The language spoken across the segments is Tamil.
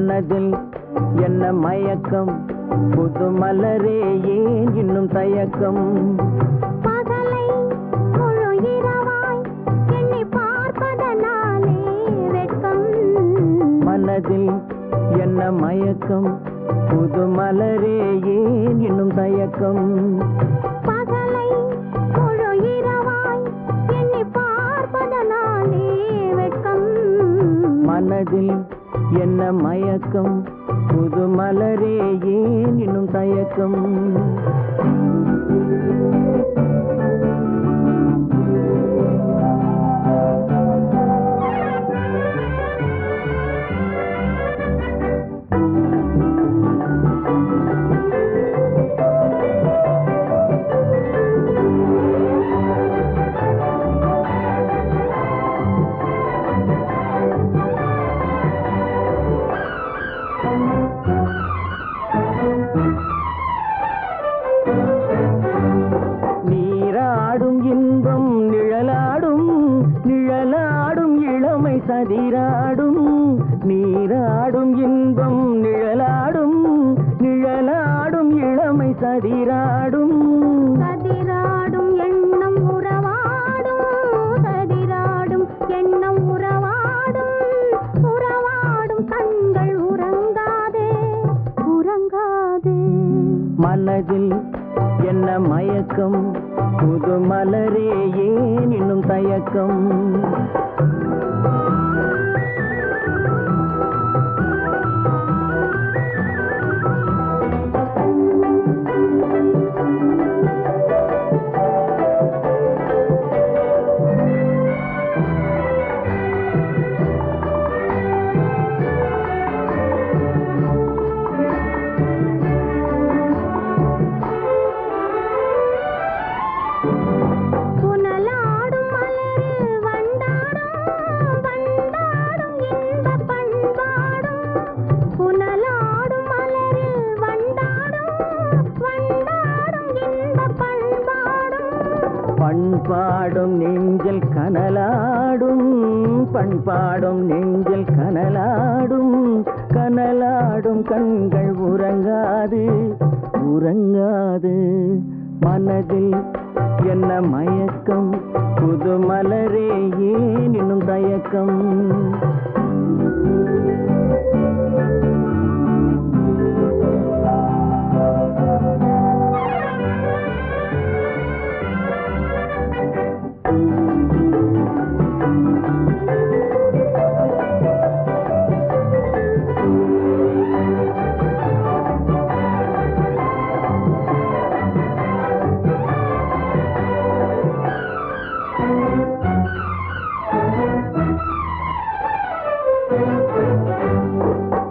மனதில் என்ன மயக்கம் புது மலரே ஏன் இன்னும் தயக்கம் பகலை முழு இரவாய் எண்ணி பார்ப்பதனாலே வெட்கம் மனதில் என்ன மயக்கம் புது மலரே ஏன் இன்னும் தயக்கம் பகலை முழு இரவாய் எண்ணி பார்ப்பதனாலே வெட்கம் மனதில் என்ன மயக்கம் புது மலரே ஏன் இன்னும் தயக்கம் நீராடும் இன்பம் நிழலாடும் நிழலாடும் இளமை சதிராடும் நீராடும் இன்பம் நிழலாடும் நிழலாடும் இளமை சதிராடும் சதிராடும் எண்ணம் உறவாடும் சதிராடும் எண்ணம் உறவாடும் உறவாடும் கண்கள் உறங்காதே உறங்காதே மனதில் என்ன மயக்கம் புது மலரே ஏன் இன்னும் தயக்கம் புனலாடும் மலரில் வண்டாடும் வண்டாடும் இன்பப் பண்பாடும் புனலாடும் மலரில் வண்டாடும் வண்டாடும் இன்பப் பண்பாடும் பண்பாடும் நெஞ்சில் கனலாடும் பண்பாடும் நெஞ்சில் கனலாடும் கனலாடும் கண்கள் உறங்காது உறங்காது மனதில் என்ன மயக்கம் புது மலரே ஏன் இன்னும் தயக்கம்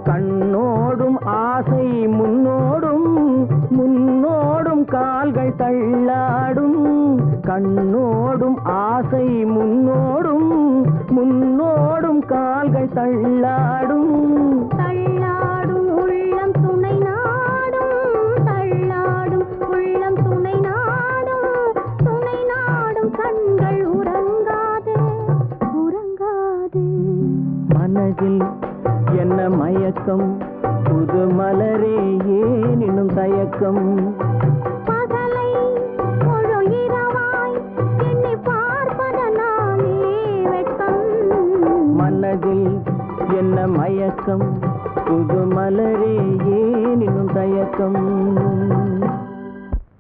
கண்ணோடும் ஆசை முன்னோடும் முன்னோடும் கால்கள் தள்ளாடும் கண்ணோடும் ஆசை முன்னோடும் முன்னோடும் கால்கள் தள்ளாடும் தள்ளாடும் உள்ளம் துணை நாடும் தள்ளாடும் உள்ளம் துணை நாடும் கண்கள் உறங்காதே உறங்காதே மனதில் என்ன மயக்கம் புது மலரே ஏன் இன்னும் தயக்கம் பகலை முழு இரவாய் எண்ணி பார்ப்பதனாலே வெட்கம் மனதில் என்ன மயக்கம் புது மலரே ஏன் இன்னும் தயக்கம்